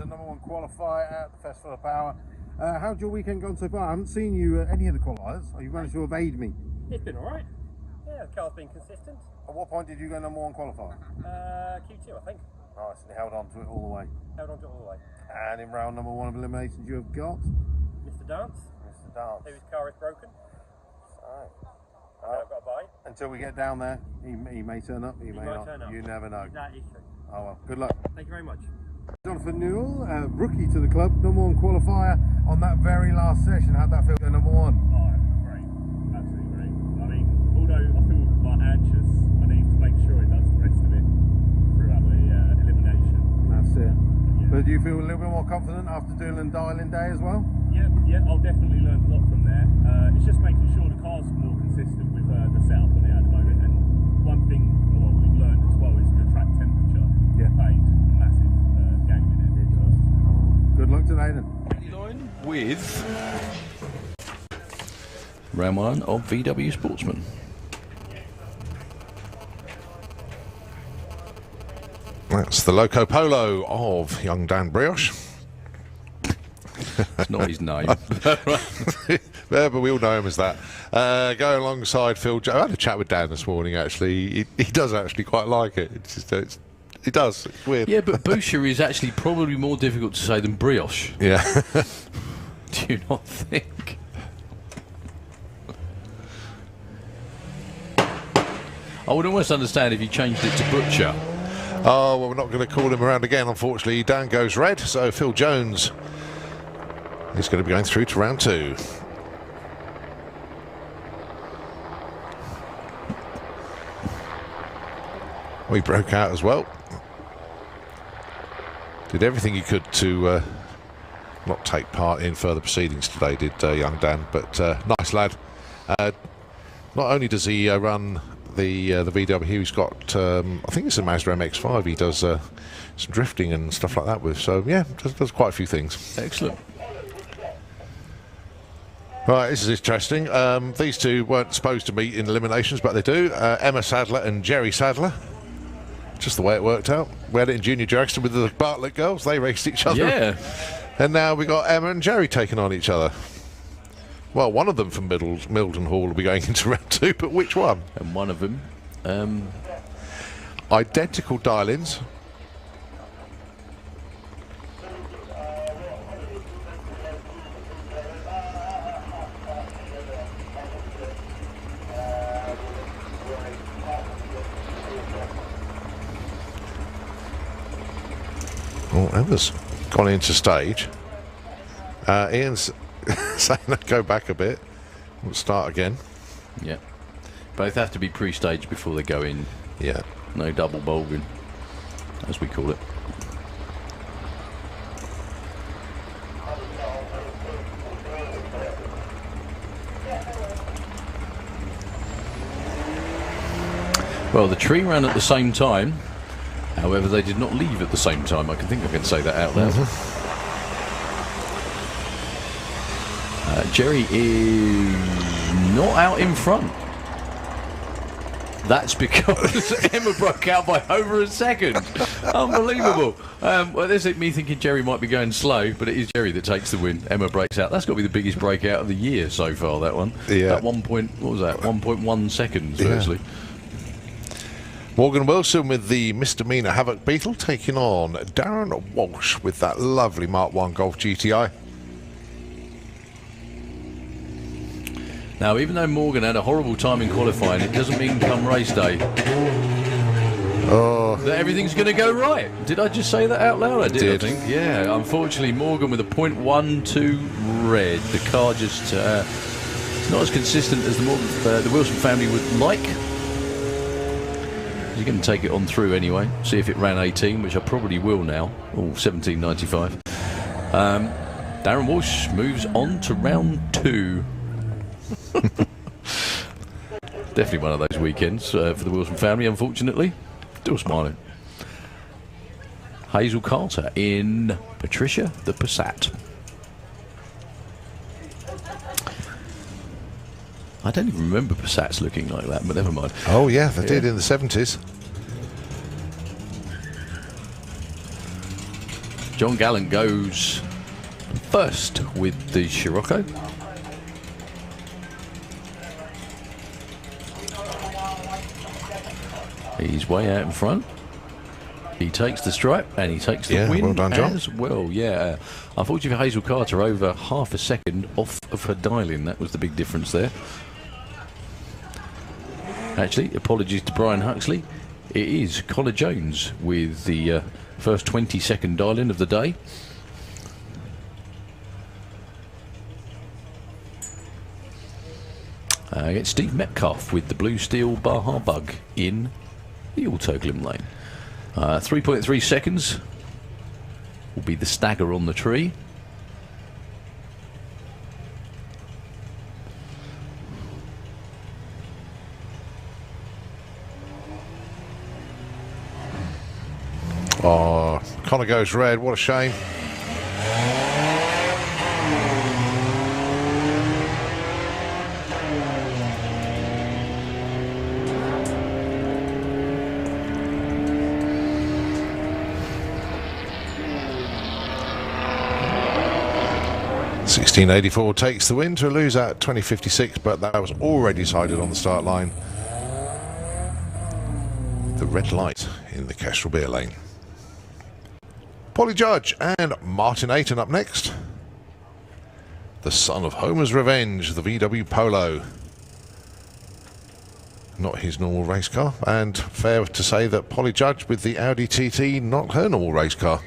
#1 qualifier at the Festival of Power. How's your weekend gone so far? I haven't seen you at any of the qualifiers. You managed to evade me. It's been alright. Yeah, the car's been consistent. At what point did you go #1 qualifier? Q2, I think. Nice, and you held on to it all the way. Held on to it all the way. And in round #1 of Eliminations you have got? Mr. Dance. Mr. Dance. Whose car is broken. I've got a buy. Until we get down there, he may turn up, he may not. Turn up. You never know. That is true. Oh well, good luck. Thank you very much. Jonathan Newell, rookie to the club, #1 qualifier on that very last session. How'd that feel at #1? Oh, great. Absolutely great. I mean, although I feel like anxious, I need to make sure it does the rest of it throughout the elimination. That's it. Yeah. But do you feel a little bit more confident after doing the dial-in day as well? Yeah, I'll definitely learn a lot from there. It's just making sure the car's more consistent with the setup on it at the moment. And one thing we've learned as well is the track temperature. Yeah. Played a massive game in it. Good luck today then. With round 1 of VW Sportsman. That's the Loco Polo of young Dan Brioche. It's not his name. Yeah, but we all know him as that. Going alongside Phil Jones. I had a chat with Dan this morning, actually. He does actually quite like it. He does. It's weird. Yeah, but Boucher is actually probably more difficult to say than brioche. Yeah. Do you not think? I would almost understand if you changed it to butcher. Oh, well, we're not going to call him around again, unfortunately. Dan goes red, so Phil Jones is going to be going through to round 2. We broke out as well. Did everything he could to not take part in further proceedings today, did young Dan, but nice lad. Not only does he run the VW, he's got, I think it's a Mazda MX-5 he does some drifting and stuff like that with, so yeah, does quite a few things. Excellent. Right, this is interesting. These two weren't supposed to meet in eliminations, but they do. Emma Sadler and Jerry Sadler. Just the way it worked out. We had it in Junior Jackson with the Bartlett girls. They raced each other. Yeah. And now we got Emma and Jerry taking on each other. Well, one of them from Milton Hall will be going into round 2, but which one? And one of them... identical dial-ins. Oh, Emma's gone into stage. Ian's saying go back a bit. We'll start again. Yeah. Both have to be pre-staged before they go in. Yeah. No double bulging, as we call it. Well, the tree ran at the same time. However, they did not leave at the same time. I can say that out loud. Jerry is not out in front. That's because Emma broke out by over a second. Unbelievable. Well, there's me thinking Jerry might be going slow, but it is Jerry that takes the win. Emma breaks out. That's got to be the biggest breakout of the year so far, that one. Yeah. At 1.1 seconds, virtually. Morgan Wilson with the misdemeanor Havoc Beetle taking on Darren Walsh with that lovely Mark 1 Golf GTI. Now, even though Morgan had a horrible time in qualifying, it doesn't mean come race day that everything's going to go right. Did I just say that out loud? I did. I think. Yeah, unfortunately, Morgan with a 0.12 red. The car just it's not as consistent as the Wilson family would like. He's going to take it on through anyway. See if it ran 18, which I probably will now. Oh, 17.95. Darren Walsh moves on to round 2. Definitely one of those weekends for the Wilson family, unfortunately. Still smiling. Hazel Carter in Patricia the Passat. I don't even remember Passats looking like that, but never mind. Oh yeah, they did in the 70s. John Gallant goes first with the Scirocco. He's way out in front. He takes the stripe and he takes the win well done, John. as well. Yeah. Unfortunately for Hazel Carter, over half a second off of her dialing. That was the big difference there. Actually, apologies to Brian Huxley. It is Connor Jones with the first 20-second dial-in of the day. Against Steve Metcalf with the Blue Steel Baja Bug in the Autoglim lane. 3.3 seconds will be the stagger on the tree. Oh, Connor goes red. What a shame. $16.84 takes the win to lose at 20.56, but that was already decided on the start line. The red light in the Kestrel Beer Lane. Polly Judge and Martin Ayton up next. The son of Homer's Revenge, the VW Polo. Not his normal race car, and fair to say that Polly Judge with the Audi TT, not her normal race car.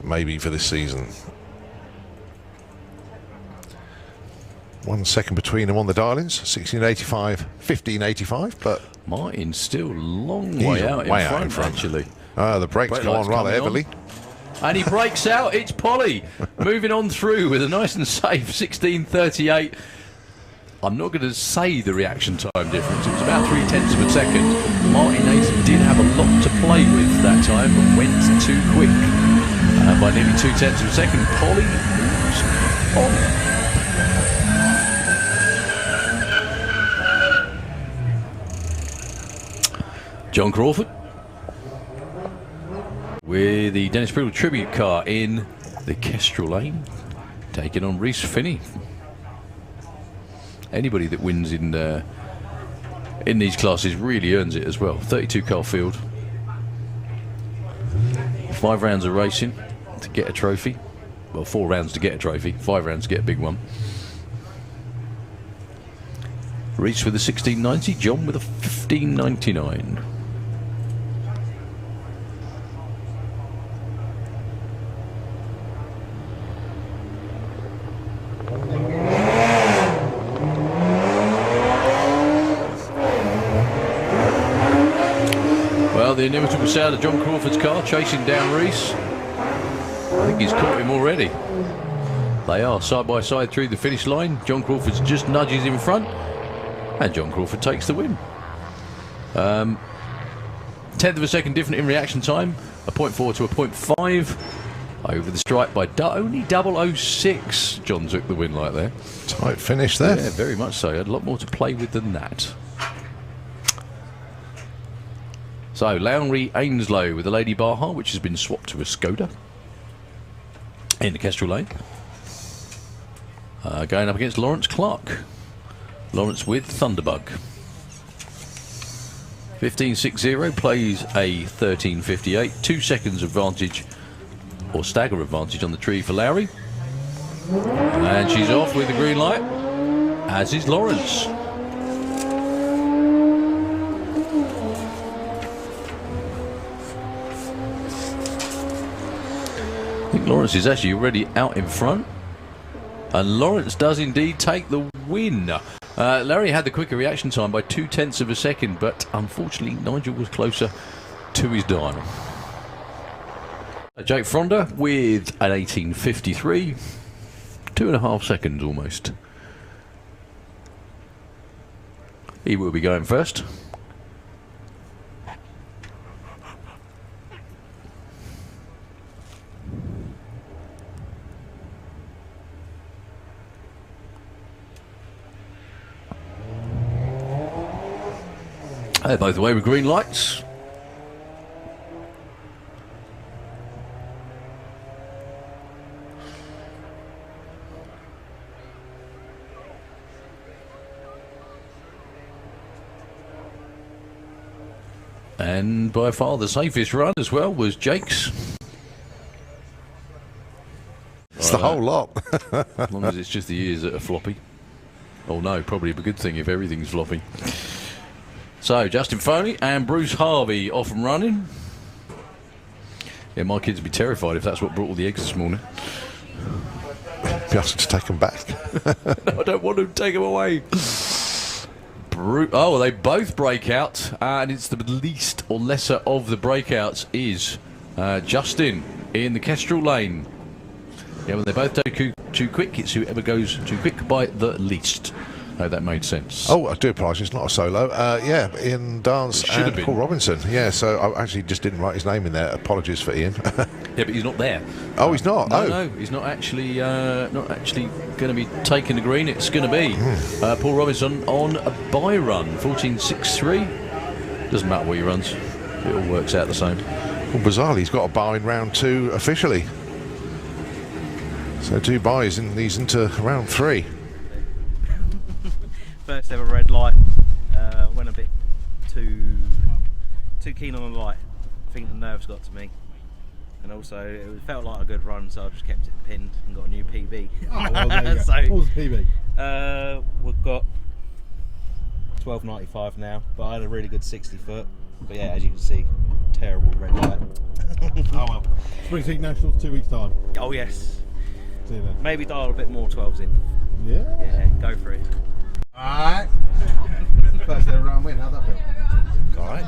Maybe for this season. 1 second between them on the dial-ins. 16.85, 15.85, but Martin's still long way out in front, actually. The brakes go on rather heavily. And he breaks out. It's Polly moving on through with a nice and safe 16.38. I'm not going to say the reaction time difference. It was about 0.3 of a second. Martin Ayton did have a lot to play with that time, but went too quick. By nearly 0.2 of a second, Polly moves on. John Crawford with the Dennis Priddle tribute car in the Kestrel Lane, taking on Reese Finney. Anybody that wins in these classes really earns it as well. 32 car field, 5 rounds of racing to get a trophy. Well, 4 rounds to get a trophy, 5 rounds to get a big one. Reese with a 16.90, John with a 15.99. The inimitable sound of John Crawford's car chasing down Reese. I think he's caught him already. They are side by side through the finish line. John Crawford's just nudges in front, and John Crawford takes the win. 1/10 of a second different in reaction time, a 0.4 to a 0.5 over the stripe by only 0.006. John took the win like there. Tight finish there. Yeah, very much so. He had a lot more to play with than that. So, Lowry Ainslow with the Lady Baja, which has been swapped to a Skoda in the Kestrel Lane. Going up against Laurence Clark. Laurence with Thunderbug. 15.60 plays a 13.58. 2 seconds advantage, or stagger advantage on the tree for Lowry. And she's off with the green light, as is Laurence. I think Laurence is actually already out in front, and Laurence does indeed take the win. Larry had the quicker reaction time by 0.2 of a second, but unfortunately Nigel was closer to his dial. Jake Fronda with an 18.53. 2.5 seconds almost. He will be going first. They're both away with green lights. And by far the safest run as well was Jake's. It's the whole lot. As long as it's just the ears that are floppy. Oh no, probably a good thing if everything's floppy. So, Justin Foley and Bruce Harvey off and running. Yeah, my kids would be terrified if that's what brought all the eggs this morning. You asked to take them back. No, I don't want to take them away. Oh, they both break out, and it's the least or lesser of the breakouts is Justin in the Kestrel lane. Yeah, when they both go too quick, it's whoever goes too quick by the least. Oh, that made sense. Oh, I do apologise, it's not a solo. Yeah, Ian Dance and Paul Robinson. Yeah, so I actually just didn't write his name in there. Apologies for Ian. Yeah, but he's not there. Oh, he's not? No, he's not actually going to be taking the green. It's going to be Paul Robinson on a bye run, 14.63. Doesn't matter what he runs. It all works out the same. Well, bizarrely, he's got a bye in round 2 officially. So 2 byes and he's into round 3. First ever red light, went a bit too keen on the light. I think the nerves got to me, and also it felt like a good run, so I just kept it pinned and got a new PB. Oh, well, there you go. So, what was the PB? We've got 12.95 now, but I had a really good 60 foot. But yeah, as you can see, terrible red light. Oh well. Spring Seek Nationals 2 weeks time. Oh yes. See you then. Maybe dial a bit more 12s in. Yeah. Yeah, go for it. Alright. First ever round win, how'd that feel? Alright.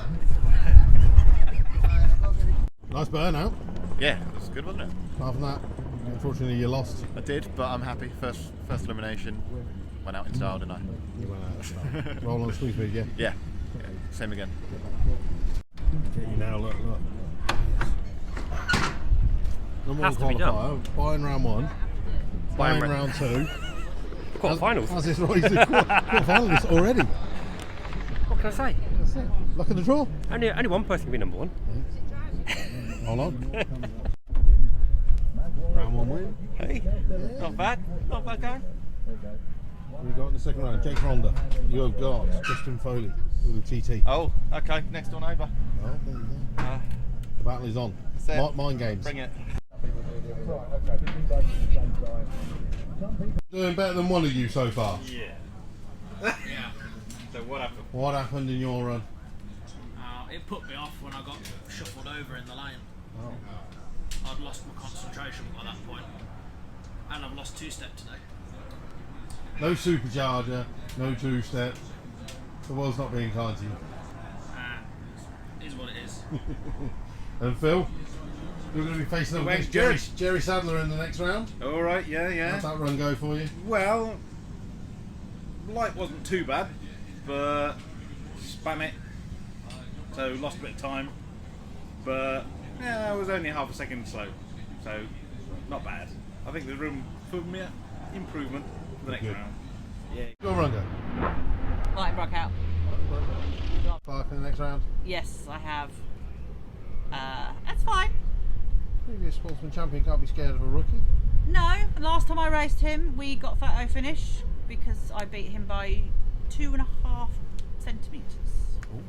Nice burnout. Yeah, it was good, wasn't it? Apart from that, unfortunately you lost. I did, but I'm happy. First elimination. Went out in style, didn't I? You went out of style. Roll on swing speed, yeah? Yeah. Same again. Get you now, look. Number Has one to be done. qualifier, buying round 1, buying round 2. Quarterfinals. How's this right? Quarterfinals already. What can I say? That's it. Luck of the draw. Only one person can be number 1. Hold on. Round 1 win. Hey, not bad going. What have you got in the second round? Jake Ronda. You have got Justin Foley with a TT. Oh, okay. Next door neighbour. Oh, there you go. The battle is on. Set. Mind games. Bring it. Doing better than one of you so far. Yeah. So what happened? What happened in your run? It put me off when I got shuffled over in the lane. Oh. I'd lost my concentration by that point, and I've lost 2-step today. No supercharger, no 2-step. The world's not being kind to you. It is what it is. And Phil, you're going to be facing up against Jerry Sadler in the next round. All right, yeah. How's that run go for you? Well, light wasn't too bad, but spam it, so lost a bit of time. But yeah, I was only half a second slow, so not bad. I think there's room for improvement for the next round. Yeah. Your run go. Light broke out. Clark in the next round. Yes, I have. That's fine. Previous sportsman champion can't be scared of a rookie. No, last time I raced him, we got photo finish because I beat him by 2.5 centimetres. Ooh.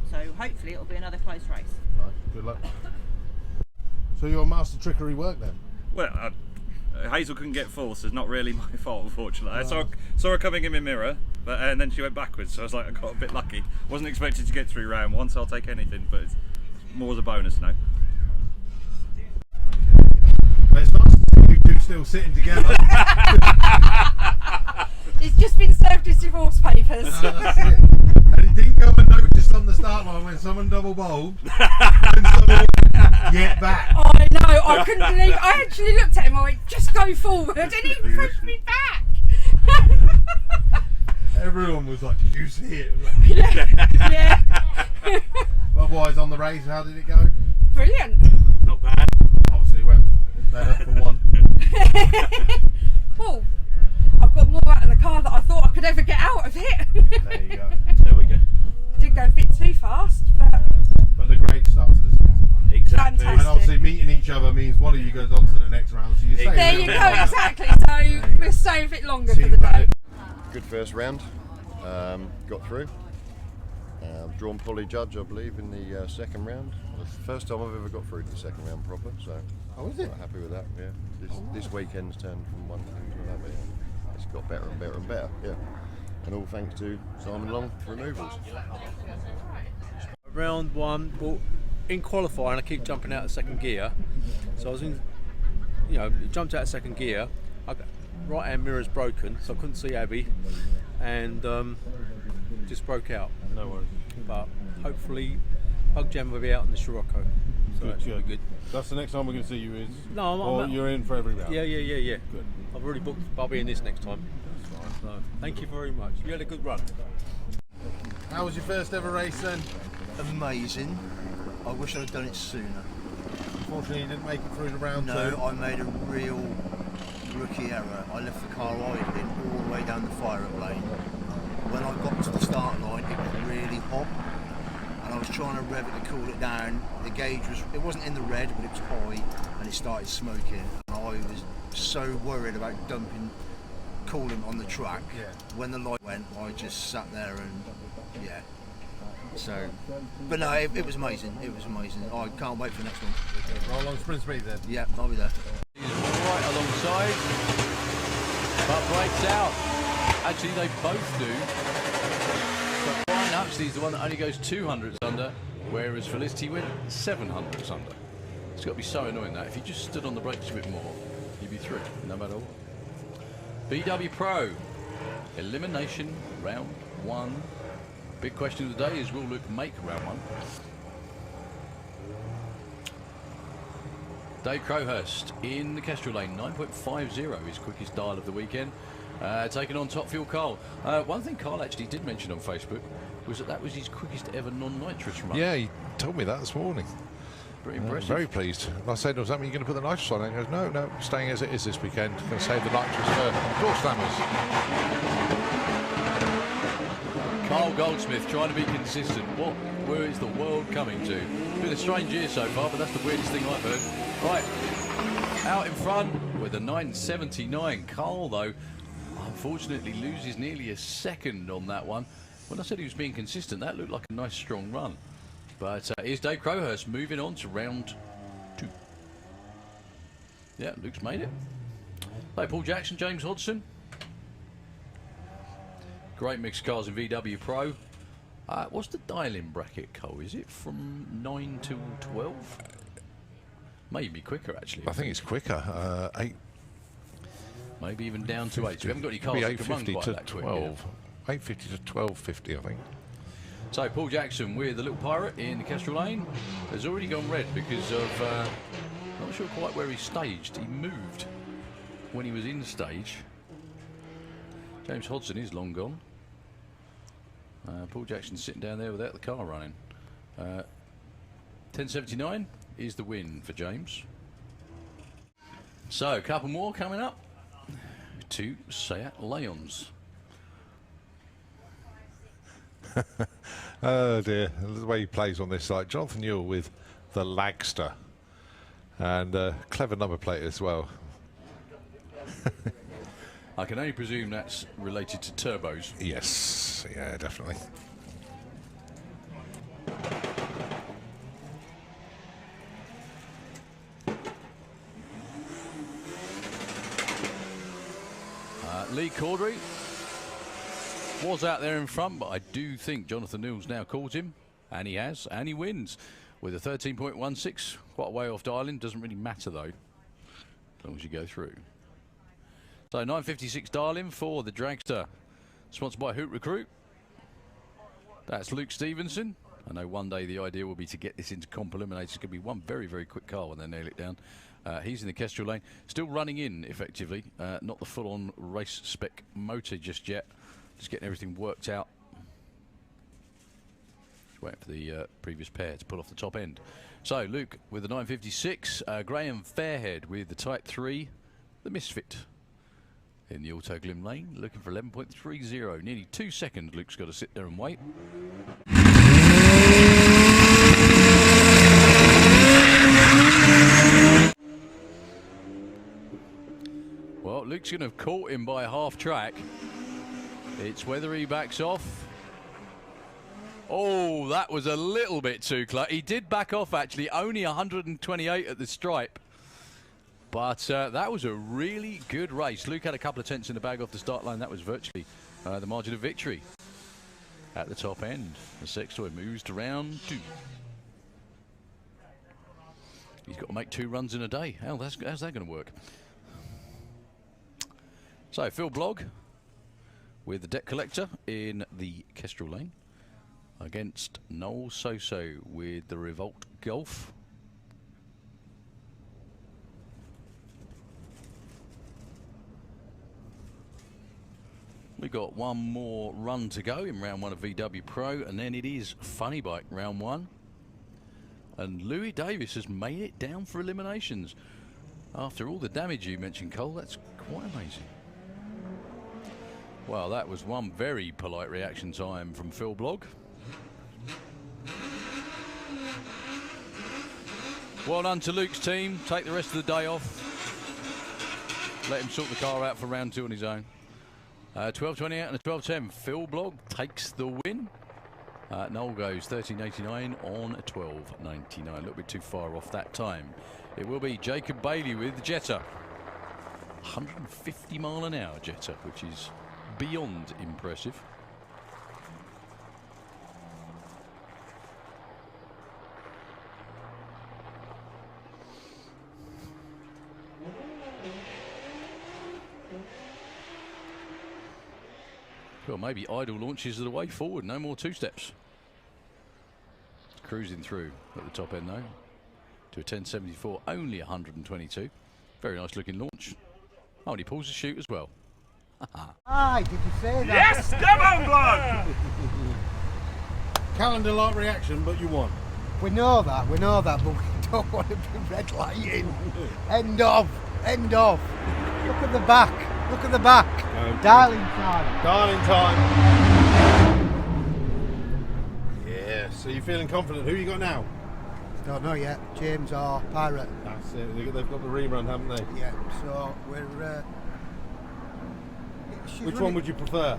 So hopefully it'll be another close race. Nice, good luck. So your master trickery work then? Well, Hazel couldn't get full, so it's not really my fault, unfortunately. I saw her coming in my mirror, and then she went backwards, so I was like, I got a bit lucky. Wasn't expected to get through round 1, so I'll take anything, but it's more as a bonus now. It's nice to see you two still sitting together. It's just been served as divorce papers. That's it. And it didn't go unnoticed on the start line when someone double bowled and someone get back. I know, I couldn't believe it. I actually looked at him, I went, just go forward, and he pushed me back. Everyone was like, did you see it? Yeah. Otherwise, on the race, how did it go? Brilliant. Not bad. Obviously, it went better for one. Well, I've got more out of the car than I thought I could ever get out of it. There you go. There we go. Did go a bit too fast, but But a great start to the season. Exactly. Fantastic. And obviously, meeting each other means one of you goes on to the next round. So you stay there a you little go, bit longer. exactly. So we'll stay a bit longer for Team the day. battle. Good first round. Got through. Drawn poly judge, I believe, in the second round. It's the first time I've ever got through to the second round proper, so Oh, is it? quite happy with that. Yeah. This weekend's turned from one thing to another. Yeah. It's got better and better and better. Yeah. And all thanks to Simon Long for removals. Round one, well, in qualifying, I keep jumping out of second gear. So I was in, jumped out of second gear. Right hand mirror's broken, so I couldn't see Abby, and just broke out. No worries. But hopefully, Bug Jam will be out in the Scirocco. So that should be good. That's the next time we're going to see you is. No, or you're in for every round. Yeah. Good. I've already booked. I'll be in this next time. So thank you very much. You had a good run. How was your first ever race then? Amazing. I wish I'd done it sooner. Unfortunately, you didn't make it through the round two. No, I made a real rookie error. I left the car idling all the way down the fire-up lane. When I got to the start line, it was really hot, and I was trying to rev it to cool it down. The gauge it wasn't in the red, but it was high, and it started smoking. And I was so worried about dumping coolant on the track. Yeah. When the light went, I just sat there and yeah. So, but no, it was amazing. It was amazing. I can't wait for the next one. Roll on sprint speed then. Yeah, I'll be there. He's right alongside, but breaks out. Actually, they both do. But Brian Huxley's the one that only goes 200s under, whereas Felicity went 700s under. It's got to be so annoying that if you just stood on the brakes a bit more, you'd be through, no matter what. VW Pro, elimination round one. Big question of the day is, will Luke make round one? Dave Crowhurst in the Kestrel lane, 9.50, his quickest dial of the weekend. Taking on Top Fuel Carl. One thing Carl actually did mention on Facebook was that was his quickest ever non-nitrous run. Yeah, he told me that this morning. Pretty impressive. Very pleased. I said, does that mean you're going to put the nitrous on? And he goes, no, staying as it is this weekend. Going to save the nitrous for door slammers. Carl Goldsmith trying to be consistent. Where is the world coming to? Been a strange year so far, but that's the weirdest thing I've heard. Right, out in front with a 979. Carl, though, unfortunately loses nearly a second on that one. When I said he was being consistent, that looked like a nice strong run. But here's Dave Crowhurst moving on to round two. Yeah, Luke's made it. Hey, Paul Jackson, James Hodgson. Great mix of cars in VW Pro. What's the dial-in bracket, Cole? Is it from 9 to 12? Maybe quicker, actually. I think it's quicker. 8. Maybe even down to 8. So we haven't got any cars that can run quite that quick. 12. 850 to 1250, I think. So Paul Jackson with the Little Pirate in the Kestrel lane has already gone red because of not sure quite where he staged. He moved when he was in stage. James Hodgson is long gone. Paul Jackson's sitting down there without the car running. 1079 is the win for James. So a couple more coming up. 2 Seat Leons. Oh dear, the way he plays on this side. Jonathan Newell with the Lagster. And clever number plate as well. I can only presume that's related to turbos. Yes, yeah, definitely. Lee Caudry was out there in front, but I do think Jonathan Newell's now caught him, and he has, and he wins with a 13.16, quite a way off dialing. Doesn't really matter though, as long as you go through. So 956 dial-in for the Dragster, sponsored by Hoot Recruit. That's Luke Stevenson. I know one day the idea will be to get this into comp eliminators. It's going to be one very, very quick car when they nail it down. He's in the Kestrel lane, still running in effectively, not the full-on race spec motor just yet, just getting everything worked out. Just waiting for the previous pair to pull off the top end. So Luke with the 956, Graham Fairhead with the Type 3, the Misfit in the Auto Glim lane, looking for 11.30, nearly 2 seconds. Luke's got to sit there and wait. Well, Luke's going to have caught him by half track. It's whether he backs off. Oh, that was a little bit too close. He did back off, actually, only 128 at the stripe. But that was a really good race. Luke had a couple of tenths in the bag off the start line. That was virtually the margin of victory at the top end. The Sextoy moves to round 2. He's got to make 2 runs in a day. How's that going to work? So Phil Blogg with the Deck Collector in the Kestrel lane against Noel Soso with the Revolt Golf. We've got one more run to go in round 1 of VW Pro, and then it is Funny Bike round 1. And Louis Davis has made it down for eliminations. After all the damage you mentioned, Cole, that's quite amazing. Well, that was one very polite reaction time from Phil Blogg. Well done to Luke's team. Take the rest of the day off. Let him sort the car out for round 2 on his own. 12.28 and a 12.10. Phil Blogg takes the win. Noel goes 13.89 on a 12.99. A little bit too far off that time. It will be Jacob Bailey with the Jetta. 150 mile an hour Jetta, which is beyond impressive. Well, maybe idle launches are the way forward. No more 2-steps. Cruising through at the top end though to a 10.74, only 122. Very nice looking launch. Oh, and he pulls the chute as well. Aye, did you say that? Yes, come on, bloke! Calendar like reaction, but you won. We know that, but we don't want to be red lighting. End of. Look at the back. Look at the back. Darling time. Darling time. Yeah, so you're feeling confident. Who you got now? Don't know yet. James or Pirate. That's it. They've got the rerun, haven't they? Yeah, so we're... Which one would you prefer?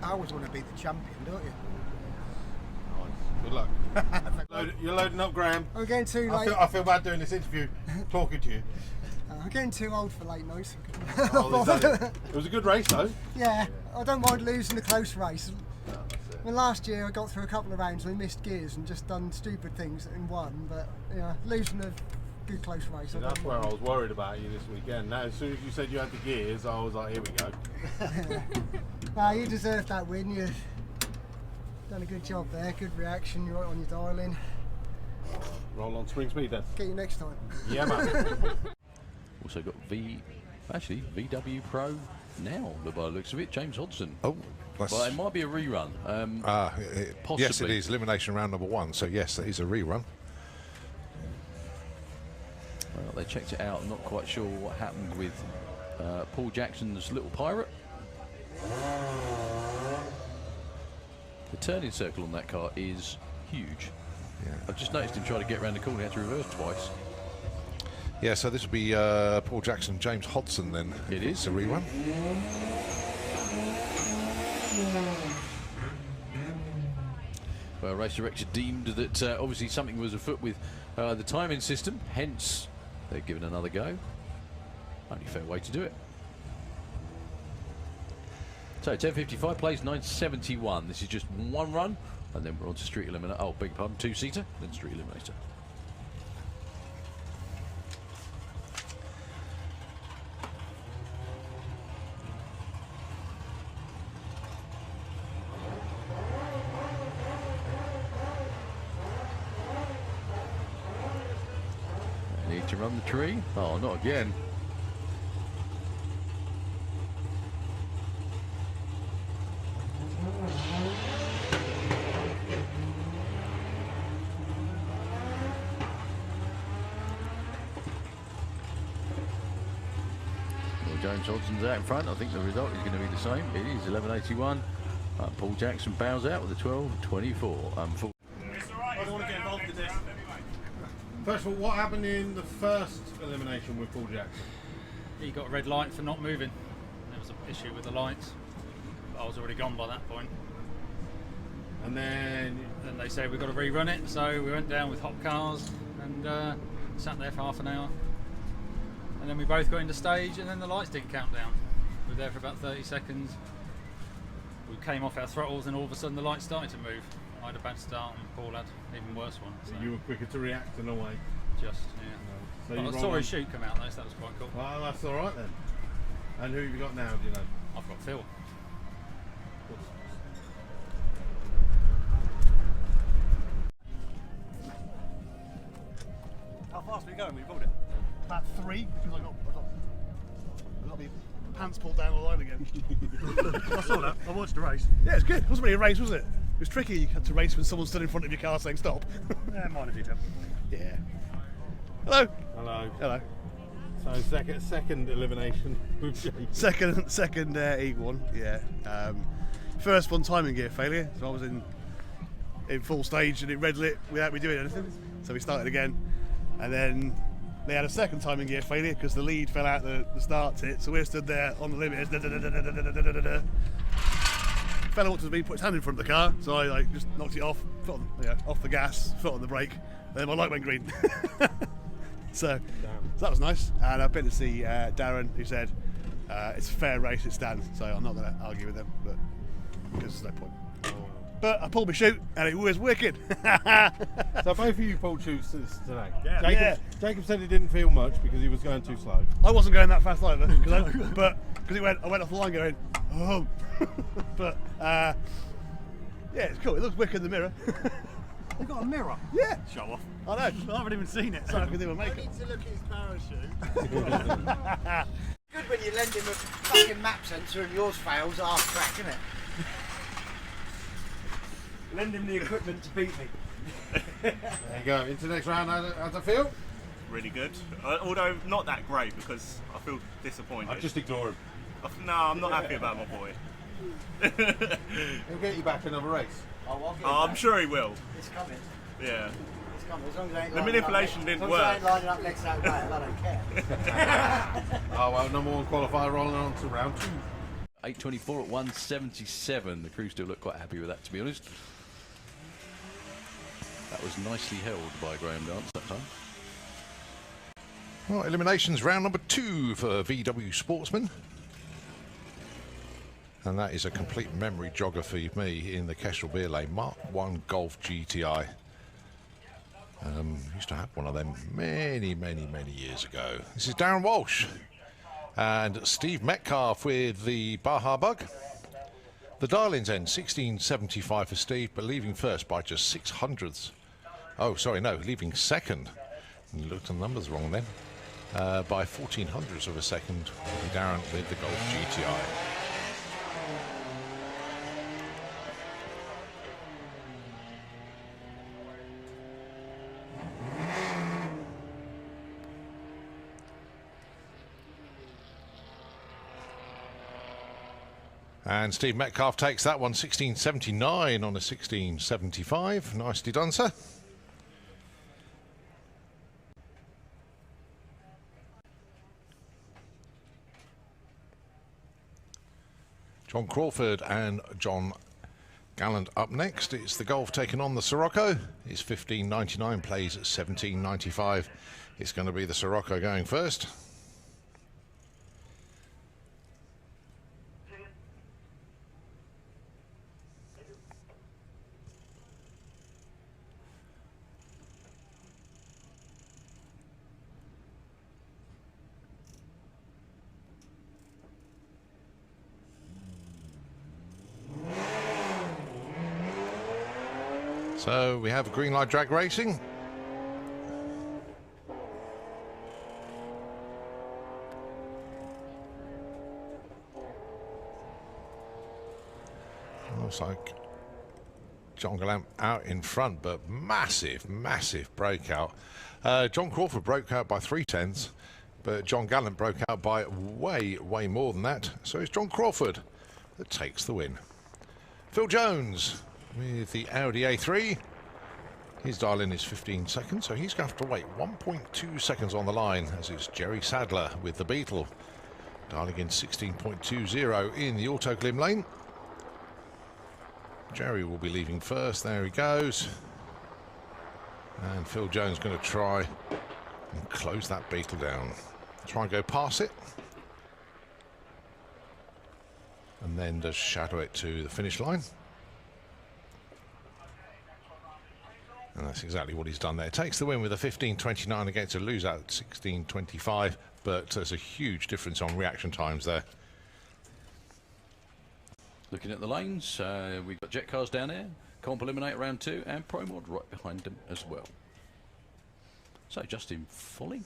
I always want to be the champion, don't you? Good luck. You're loading up, Graham. I'm getting too late. I feel bad doing this interview, talking to you. I'm getting too old for late nights. It was a good race, though. Yeah, I don't mind losing a close race. I mean, last year I got through a couple of rounds and we missed gears and just done stupid things and won, but losing a good close race. See, that's where I was worried about you this weekend. Now, as soon as you said you had the gears, I was like, here we go. Nah, you deserved that win. You've done a good job there. Good reaction. You're right on your dialing. Roll on spring speed then. Get you next time. Yeah, man. Also got VW Pro now, by the looks of it. James Hodgson. Oh, but it might be a rerun. Possibly. Yes, it is. Elimination round number 1. So yes, that is a rerun. Well, they checked it out. I'm not quite sure what happened with Paul Jackson's little Pirate. The turning circle on that car is huge. Yeah. I've just noticed him trying to get around the corner. He had to reverse twice. Yeah, so this will be Paul Jackson, James Hodgson then. It is a rerun. Well, race director deemed that obviously something was afoot with the timing system, hence they're given another go. Only fair way to do it. So 10.55 plays 9.71. This is just one run, and then we're on to Street Eliminator. Oh, beg your pardon, 2-seater, then Street Eliminator. to run the tree? Oh, not again. Well, James Hodson's out in front. I think the result is going to be the same. It is 11.81. Paul Jackson bows out with a 12.24. I don't want to get involved in this. First of all, what happened in the first elimination with Paul Jackson? He got a red light for not moving. There was an issue with the lights. But I was already gone by that point. And then they said we've got to rerun it, so we went down with hot cars and sat there for half an hour. And then we both got into stage, and then the lights didn't count down. We were there for about 30 seconds. We came off our throttles, and all of a sudden the lights started to move. I had a bad start, and Paul had an even worse one. So. You were quicker to react in a way. Just, yeah. So I saw his chute come out though, so that was quite cool. Well, that's all right then. And who have you got now, do you know? I've got Phil. How fast were you going when you pulled it? About 3, because I got my pants pulled down all the line again. I saw that. I watched the race. Yeah, it's good. It wasn't really a race, was it? It was tricky. You had to race when someone stood in front of your car saying stop. Yeah, mine if you tell. Yeah. Hello. Hello. Hello. So second elimination with Jake. Second E1. Yeah. First one timing gear failure. So I was in full stage and it red lit without me doing anything. So we started again, and then they had a second timing gear failure because the lead fell out the start tit. So we stood there on the limit. Fella wanted me to put his hand in front of the car, so I just knocked it off, foot on, off the gas, foot on the brake, then my light went green. so that was nice. And I've been to see Darren, who said it's a fair race, it's Dan, so I'm not going to argue with them, but because there's no point. But I pulled my chute and it was wicked. So both of you pulled chutes today. Yeah. Jacob said he didn't feel much because he was going too slow. I wasn't going that fast either, but because I went off the line going, oh. But yeah, it's cool. It looks wicked in the mirror. You've got a mirror? Yeah. Show off. I know. I haven't even seen it, so I can do my makeup. I need to look at his parachute. Good when you lend him a fucking map sensor and yours fails, half crack, isn't it? Lend him the equipment to beat me. There you go. Into the next round, how's it feel? Really good. Although not that great because I feel disappointed. I'll just ignore him. No, I'm not happy about my boy. He'll get you back another race. I'm sure he will. It's coming. Yeah. It's coming. As long as I ain't The manipulation didn't work. As long as I ain't lining up legs out right, I don't care. Oh well, number one qualifier rolling on to round 2. 8.24 at 177. The crew still look quite happy with that, to be honest. That was nicely held by Graham Dance that time. Well, eliminations round number 2 for VW Sportsman. And that is a complete memory jogger for me in the Kestrel Beer Lane Mark 1 Golf GTI. Used to have one of them many years ago. This is Darren Walsh and Steve Metcalf with the Baja Bug. The dial-ins end 16.75 for Steve, but leaving first by just 600ths. Oh, sorry, no, leaving second. Looked at the numbers wrong then. By 1400ths of a second, Darren with the Golf GTI. And Steve Metcalf takes that one, 16.79 on a 16.75. Nicely done, sir. John Crawford and John Gallant up next. It's the Golf taking on the Sirocco. It's 15.99, plays at 17.95. It's going to be the Sirocco going first. So we have green light drag racing. Looks like John Gallant out in front, but massive, massive breakout. John Crawford broke out by 3/10, but John Gallant broke out by way, way more than that. So it's John Crawford that takes the win. Phil Jones with the Audi A3. His dial-in is 15 seconds, so he's going to have to wait 1.2 seconds on the line, as it's Jerry Sadler with the Beetle, dialing in 16.20 in the Auto Glim lane. Jerry will be leaving first. There he goes. And Phil Jones going to try and close that Beetle down. Try and go past it. And then just shadow it to the finish line. And that's exactly what he's done there. Takes the win with a 15.29 against a lose out 16.25, but there's a huge difference on reaction times there. Looking at the lanes, we've got jet cars down there, Comp Eliminate round 2, and Pro Mod right behind them as well. So Justin Foley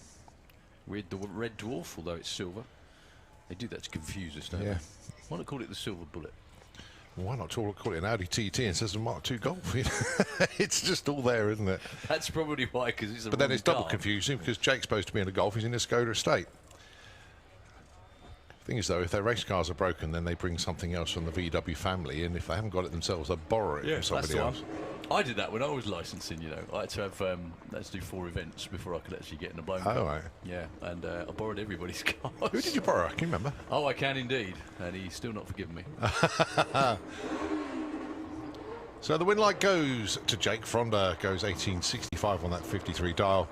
with the Red Dwarf, although it's silver. They do that to confuse us, don't they? Why not call it the Silver Bullet? Why not call it an Audi TT and says a Mark II Golf? It's just all there, isn't it? That's probably why, because it's a But then it's double car. confusing, because Jake's supposed to be in a Golf, he's in a Skoda estate. Thing is, though, if their race cars are broken, then they bring something else from the VW family, and if they haven't got it themselves, they borrow it from somebody else. I did that when I was licensing, you know. I had to have, let's do 4 events before I could actually get in a blown car. Oh, right. Yeah, and I borrowed everybody's cars. Who did you borrow? Can you remember? Oh, I can indeed, and he's still not forgiven me. So the win light goes to Jake. Fronda goes 18.65 on that 53 dial.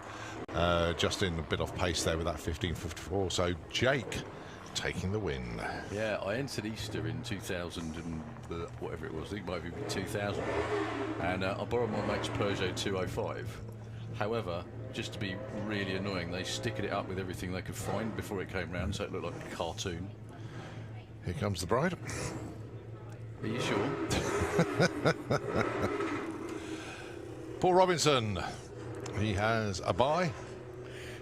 Justin a bit off pace there with that 15.54. So Jake taking the win. Yeah, I entered Easter in 2000 and whatever it was. I think it might be 2000. And I borrowed my mate's Peugeot 205. However, just to be really annoying, they stickered it up with everything they could find before it came round, so it looked like a cartoon. Here comes the bride. Are you sure? Paul Robinson, he has a bye.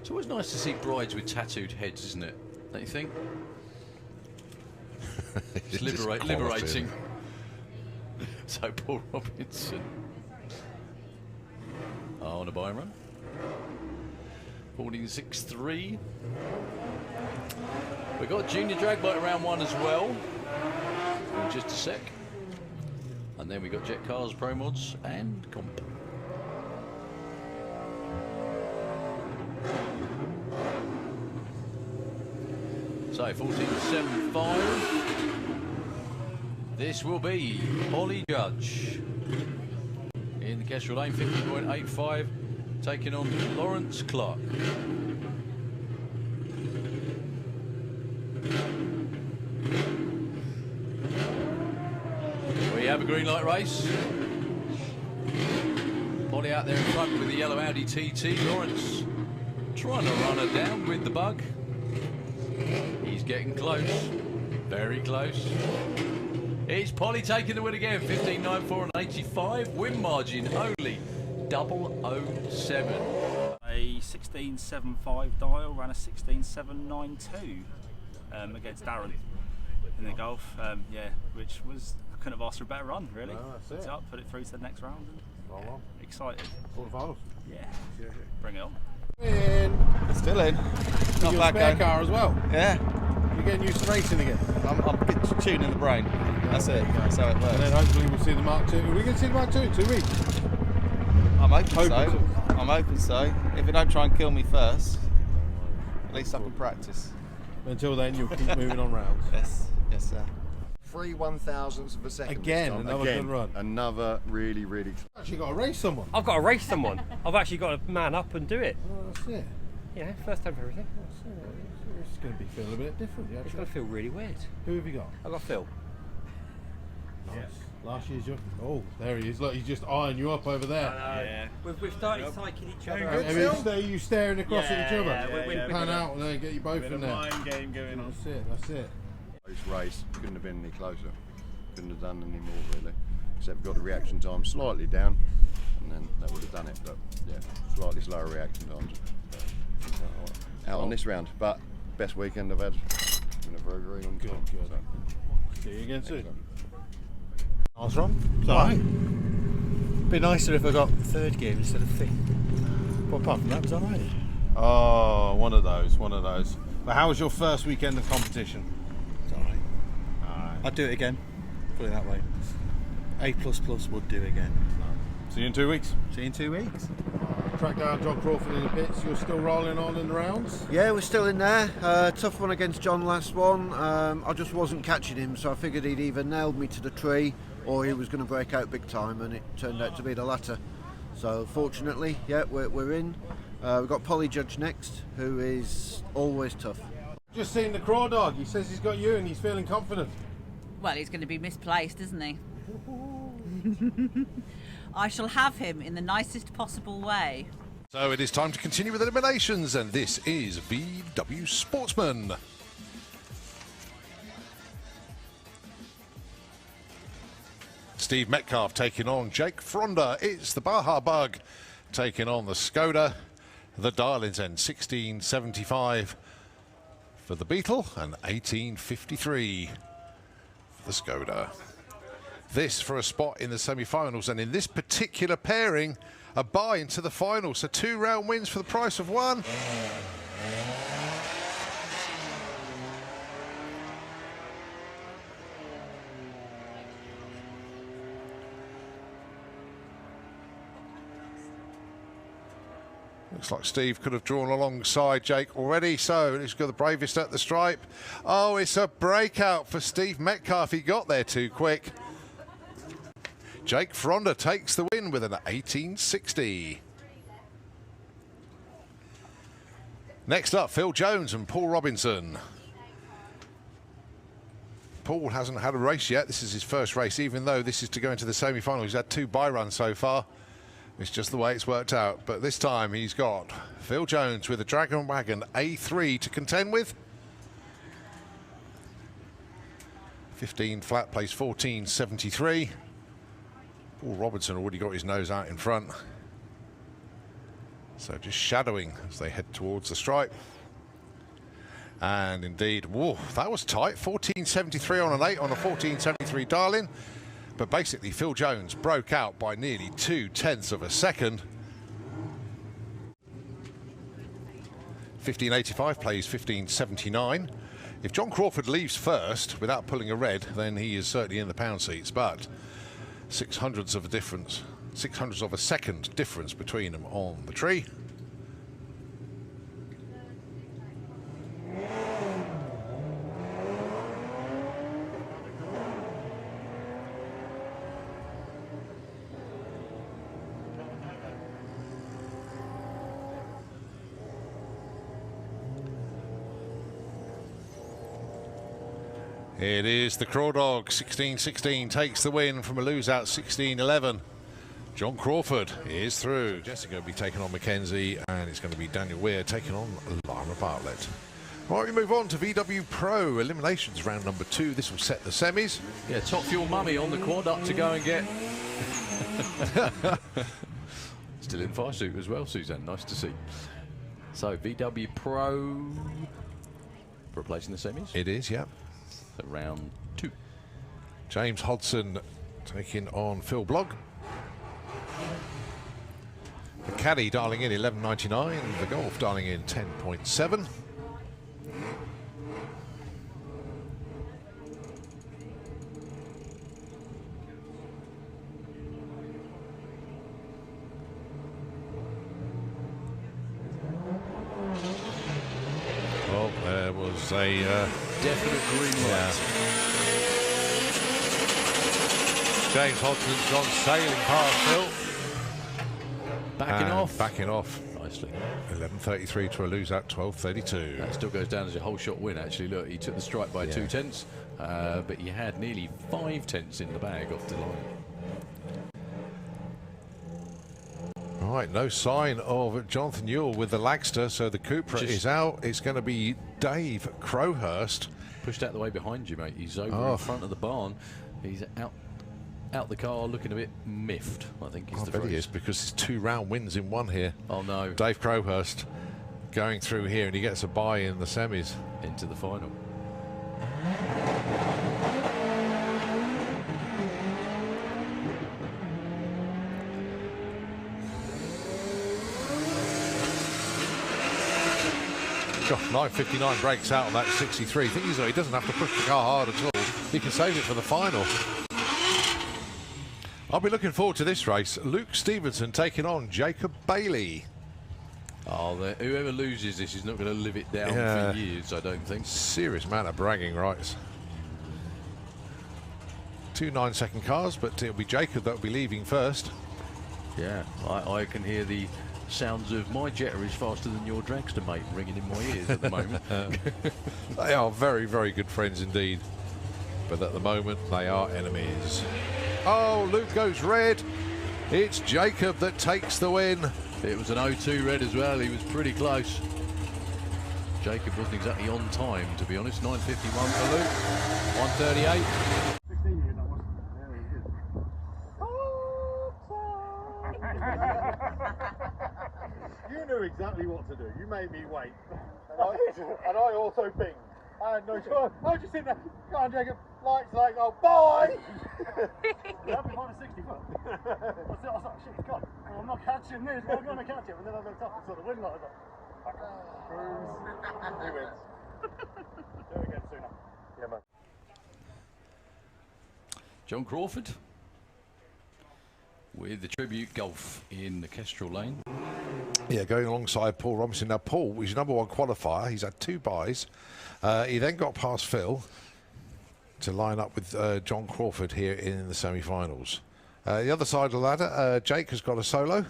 It's always nice to see brides with tattooed heads, isn't it? Don't you think? It's liberating. So Paul Robinson on a buy run. 14.63. We've got Junior Drag Bike round 1 as well. In just a sec. And then we got Jet Cars, Pro Mods, and Comp. So 14.75. This will be Holly Judge in the Kestrel Lane, 50.85, taking on Laurence Clark. We have a green light race. Holly out there in front with the yellow Audi TT. Laurence trying to run her down with the bug. He's getting close, very close. It's Polly taking the win again, 15.94 and 85. Win margin only 007. A 16.75 dial, ran a 16.792 against Darren in the Golf. Yeah, which was, I couldn't have asked for a better run, really. No, that's it. Up, put it through to the next round. And, excited. Quarterfinals. Yeah. Bring it on. Still in. Not Not bad spare going. car as well. Yeah. You're getting used to racing again. I'm tuning the brain. That's it. That's how it works. And then hopefully we'll see the Mark II. Are we going to see the Mark II in 2 weeks? I'm hoping so. I'm hoping so. If it don't try and kill me first, at least I can practice. Until then, you'll keep moving on rounds. Yes. Yes, sir. 3 1,000ths of a second. Again, this time. another good run. Another really, really. Actually got to race someone. I've got to race someone. I've actually got to man up and do it. Oh, that's it. Yeah, first time for everything. It's going to be feel a bit different. Yeah, It's going to feel really weird. Who have you got? I've got Phil. Nice. Last year's your. Oh, there he is. Look, he's just eyeing you up over there. Yeah. We've started psyching each other I mean, you staring across at each other. Yeah. Pan out and then get you both Bit in of there. mind game going on. That's it. That's it. This race couldn't have been any closer. Couldn't have done any more really. Except we got the reaction time slightly down, and then that would have done it. But yeah, slightly slower reaction times out on this round. But best weekend I've had in a very, very long time. Good. See you again soon. Nice run. It's alright. Be nicer if I got third gear instead of fifth. But apart from that, it was alright. Oh, one of those. But how was your first weekend of competition? It's alright. I'd do it again. Put it that way. A++ would do again. See you in 2 weeks. See you in 2 weeks. Track down John Crawford in the pits. You're still rolling on in the rounds? Yeah, we're still in there. Tough one against John last one. I just wasn't catching him, so I figured he'd either nailed me to the tree or he was going to break out big time, and it turned out to be the latter. So fortunately, yeah, we're in. We've got Polly Judge next, who is always tough. Just seen the Craw Dog. He says he's got you and he's feeling confident. Well, he's going to be misplaced, isn't he? I shall have him in the nicest possible way. So it is time to continue with eliminations, and this is VW Sportsman. Steve Metcalf taking on Jake Fronder. It's the Baja Bug taking on the Skoda. The Darlings end 1675 for the Beetle and 1853 for the Skoda. This for a spot in the semi-finals, and in this particular pairing, a bye into the finals. So 2 round wins for the price of 1. Looks like Steve could have drawn alongside Jake already, so he's got the bravest at the stripe. Oh, it's a breakout for Steve Metcalf. He got there too quick. Jake Fronder takes the win with an 1860. Next up, Phil Jones and Paul Robinson. Paul hasn't had a race yet. This is his first race, even though this is to go into the semi-final. He's had 2 bye runs so far. It's just the way it's worked out. But this time he's got Phil Jones with a Dragon Wagon A3 to contend with. 15 flat, place 1473. Paul Robinson already got his nose out in front. So just shadowing as they head towards the stripe. And indeed, whoa, that was tight. 1473 on an 8 on a 1473 Darling. But basically, Phil Jones broke out by nearly 0.2 of a second. 1585 plays 1579. If John Crawford leaves first without pulling a red, then he is certainly in the pound seats. But 600ths of a difference, 600ths of a second difference between them on the tree. It is the Craw Dog, 16-16, takes the win from a lose-out 16-11. John Crawford is through. Jessica will be taking on Mackenzie, and it's going to be Daniel Weir taking on Lara Bartlett. Right, we move on to VW Pro Eliminations round number 2. This will set the semis. Yeah, Top Fuel Mummy on the quad up to go and get. Still in fire suit as well, Suzanne. Nice to see. So, VW Pro replacing the semis? It is, yeah. So round 2. James Hodson taking on Phil Blogg. The Caddy dialing in 11.99. The Golf dialing in 10.7. Well, there was a definite green light. James Hodgson's gone sailing past Phil. Backing off. Backing off. Nicely. 11.33 to a lose at 12.32. That still goes down as a whole shot win, actually. Look, he took the strike by 0.2, but he had nearly 0.5 in the bag off the line. Right, no sign of Jonathan Ewell with the Lagster, so the Cupra is out. It's going to be Dave Crowhurst. Pushed out the way behind you, mate. He's over in front of the barn. He's out the car looking a bit miffed, I think is the phrase. He is, because it's 2 round wins in one here. Oh no. Dave Crowhurst going through here, and he gets a bye in the semis. Into the final. God, 9:59 breaks out on that 63. Thing is, though, he doesn't have to push the car hard at all. He can save it for the final. I'll be looking forward to this race. Luke Stevenson taking on Jacob Bailey. Oh, whoever loses this is not going to live it down for years, I don't think. Serious amount of bragging rights. 2 9-second cars, but it'll be Jacob that'll be leaving first. Yeah, I can hear the sounds of my Jetta is faster than your dragster, mate, ringing in my ears at the moment. They are very, very good friends indeed. But at the moment, they are enemies. Oh, Luke goes red. It's Jacob that takes the win. It was an 0-2 red as well. He was pretty close. Jacob wasn't exactly on time, to be honest. 9:51 for Luke. 1:38. 16 years, that was. You knew exactly what to do. You made me wait. And I also pinged. I had no choice. I was just sitting there. Go on, Jacob. Lights, oh, bye! Yeah, behind a 60 foot. I was like, shit, it's gone. Oh, I'm not catching this. I'm going to catch it. And then I looked up and saw the wind light. I was like, cruise. He wins. Do it again sooner. Yeah, man. John Crawford with the Tribute Golf in the Kestrel Lane. Yeah, going alongside Paul Robinson. Now, Paul was your #1 qualifier. He's had 2 byes. He then got past Phil to line up with John Crawford here in the semi-finals. The other side of the ladder, Jake has got a solo.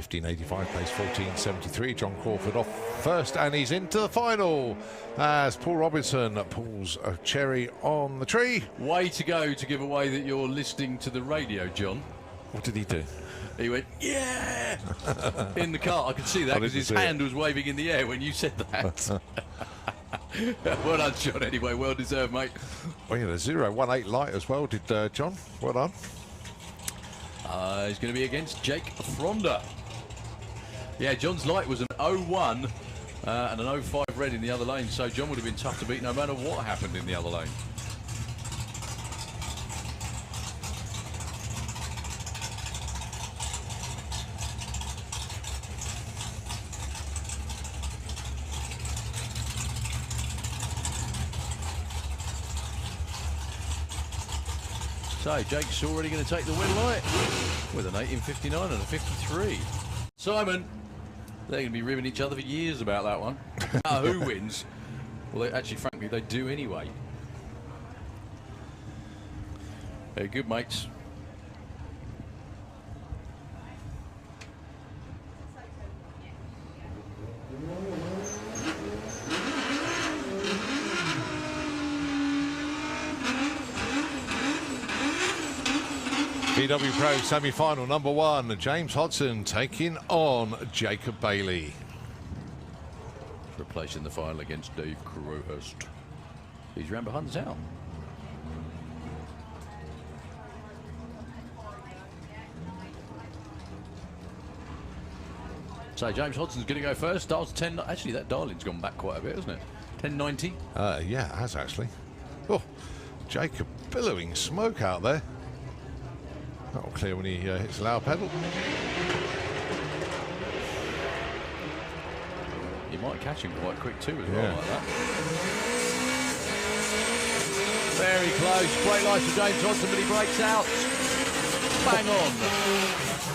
$15.85 plays 14.73. John Crawford off first, and he's into the final as Paul Robinson pulls a cherry on the tree. Way to go to give away that you're listening to the radio, John. What did he do? He went, yeah! In the car. I could see that because his hand was waving in the air when you said that. Well done, John, anyway. Well deserved, mate. Well, yeah, the 0.18 light as well, did John. Well done. He's going to be against Jake Fronda. Yeah, John's light was an 0.1 and an 0.5 red in the other lane, so John would have been tough to beat no matter what happened in the other lane. So Jake's already going to take the win light with an 18.59 and a 53. Simon, they're going to be ribbing each other for years about that one. Who wins? Well, actually, frankly, they do anyway. They're good mates. VW Pro semi-final #1, James Hodson taking on Jacob Bailey. Replacing the final against Dave Crowhurst. He's round behind the town. So James Hodson's going to go first. Dials 10. Actually, that dialing's gone back quite a bit, hasn't it? 1090. Yeah, it has actually. Oh, Jacob billowing smoke out there. That'll clear when he hits the loud pedal. You might catch him quite quick too as well, like that. Very close. Great lights for James Hodson, but he breaks out. Bang on.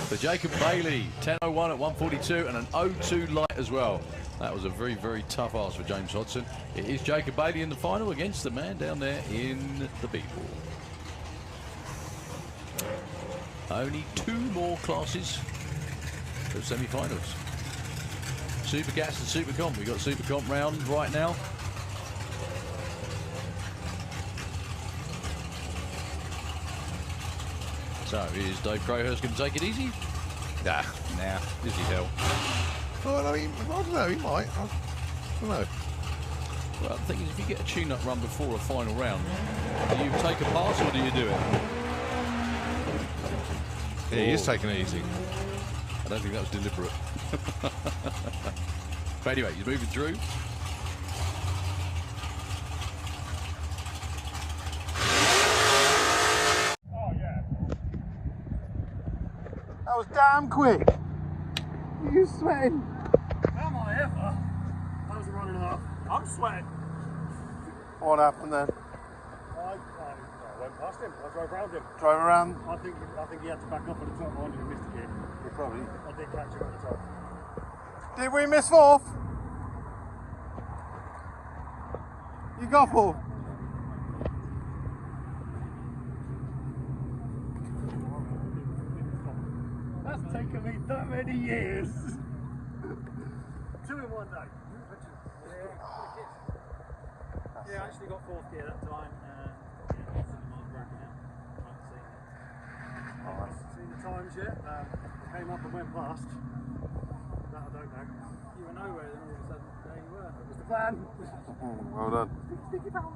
For Jacob Bailey, 10.01 at 1:42 and an 0.2 light as well. That was a very, very tough ask for James Hodson. It is Jacob Bailey in the final against the man down there in the B-Ball. Only 2 more classes for semi-finals. Super Gas and Super Comp. We've got Super Comp round right now. So is Dave Crowhurst going to take it easy? Nah. Is he hell? Oh, no, I don't know, he might. I don't know. Well, the thing is, if you get a tune-up run before a final round, do you take a pass or do you do it? Yeah, he is taking it easy. I don't think that was deliberate. But anyway, he's moving through. That was damn quick. Are you sweating? Am I ever? That was a run and a half. I'm sweating. What happened then? I went past him. I drove around him. Drove around? I think he had to back up at the top. I didn't miss the gear. He probably. I did catch him at the top. Did we miss fourth? You got fourth? That's taken me that many years. 2 in 1 day. Yeah, I actually got 4th gear that time, and yeah, some of mine broken out. I haven't seen the times yet. Came up and went past. That I don't know. You were nowhere, then all of a sudden there you were. That was the plan. Well done. Sticky power.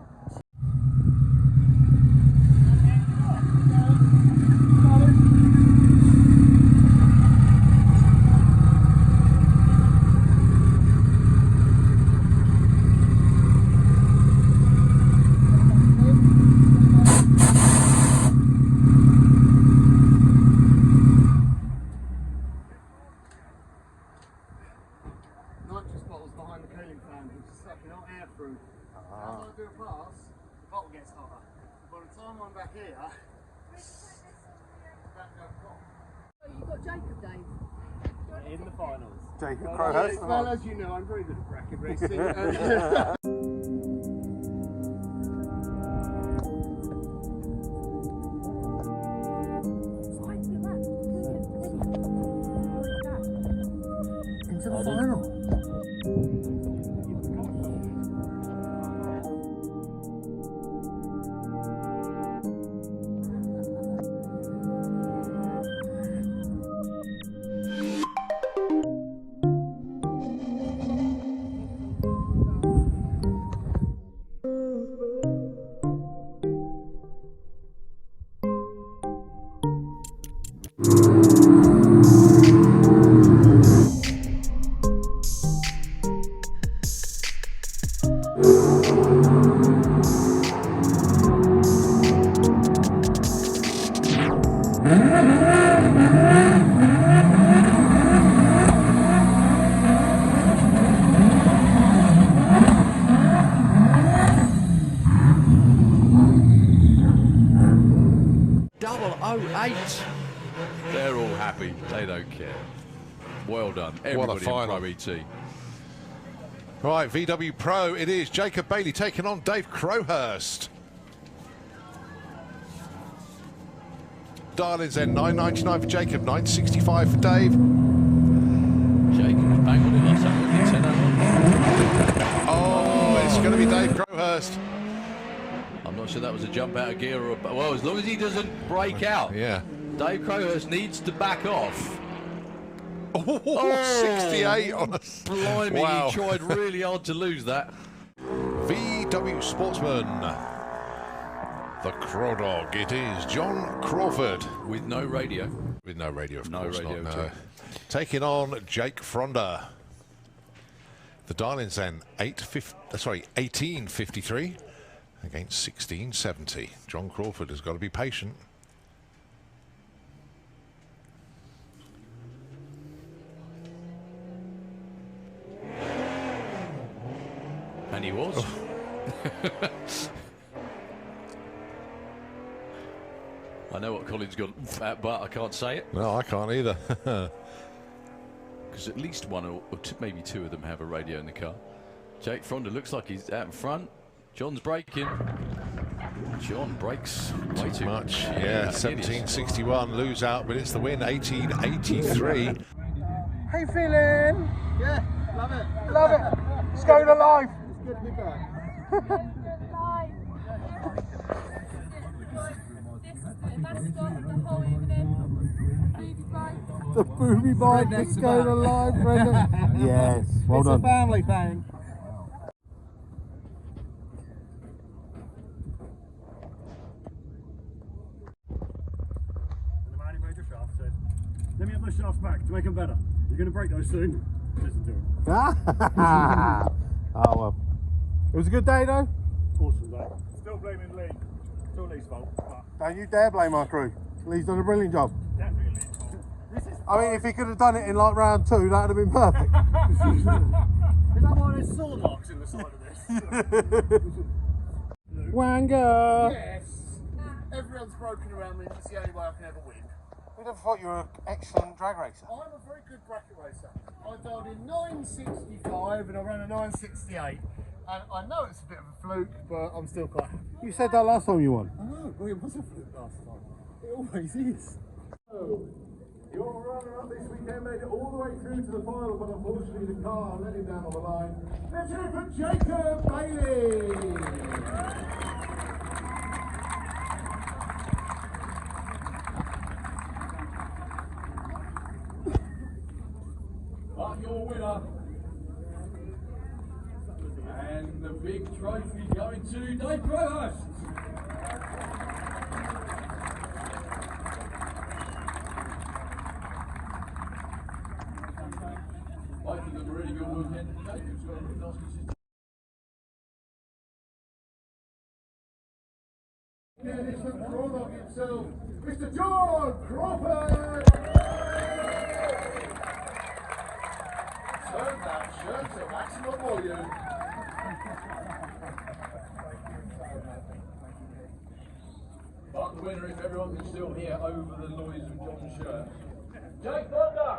Nitrous bottles behind the cooling fan, which is sucking hot air through. As I do a pass, the bottle gets hotter. By the time I'm back here, that goes hot. You've got Jacob, Dave. In the finals. Jacob Crowhurst. Well, as you know, I'm very good at bracket racing. Into the final. They're all happy. They don't care. Well done. Everybody What a final. in Pro ET. Right, VW Pro, it is Jacob Bailey taking on Dave Crowhurst. Darlings then, 9.99 for Jacob, 9.65 for Dave. Jacob bang on it last time. Oh, it's going to be Dave Crowhurst. I'm not sure that was a jump out of gear or a... Well, as long as he doesn't break out. Yeah. Dave Crowhurst needs to back off. Oh, 68 on us. Blimey, Wow. he tried really hard to lose that. VW Sportsman. The Crow Dog, it is John Crawford. With no radio. With no radio, of No course radio not, too. no. Taking on Jake Fronder. The Darlings then, 18.53 against 16.70. John Crawford has got to be patient. And he was. I know what Colin's got at, but I can't say it. No, I can't either. Because at least one or maybe two of them have a radio in the car. Jake Fronder looks like he's out in front. John's braking. John brakes way too much. Yeah, 17.61, lose out, but it's the win, 18.83. How you feeling? Yeah, love it. Love it. It's going alive. It's good to be back. The booby bike is going alive, Brendan. Yes, well done. It's a family thing. And the man who made your shaft said, "Let me have those shafts back to make them better. You're going to break those soon." Listen to him. Oh well. It was a good day though. Awesome day. Still blaming Lee. Still Lee's fault. But Don't you dare blame our crew. Lee's done a brilliant job. definitely Lee's fault. This I mean, if he could have done it in like round 2, that would have been perfect. Is that why there's saw marks in the side of this? Wanga! Yes. Everyone's broken around me, it's the only way I can ever win. We never thought you were an excellent drag racer. I'm a very good bracket racer. I dialed in 965 and I ran a 968. And I know it's a bit of a fluke, but I'm still quite happy. You said that last time you won. I know, well, it was a fluke last time. It always is. Your runner-up this weekend made it all the way through to the final, but unfortunately the car let him down on the line. Let's hear it for Jacob Bailey! But your winner, and the big trophy going to Dave Crowhurst. Both of them really good weekend. Jacob's got a really nice consistency. Yeah, this from Crawdog himself, Mr. John Crawford! Turn that shirt to maximum volume. But the winner, if everyone can still hear over the noise of John's shirt, Jake Thunder!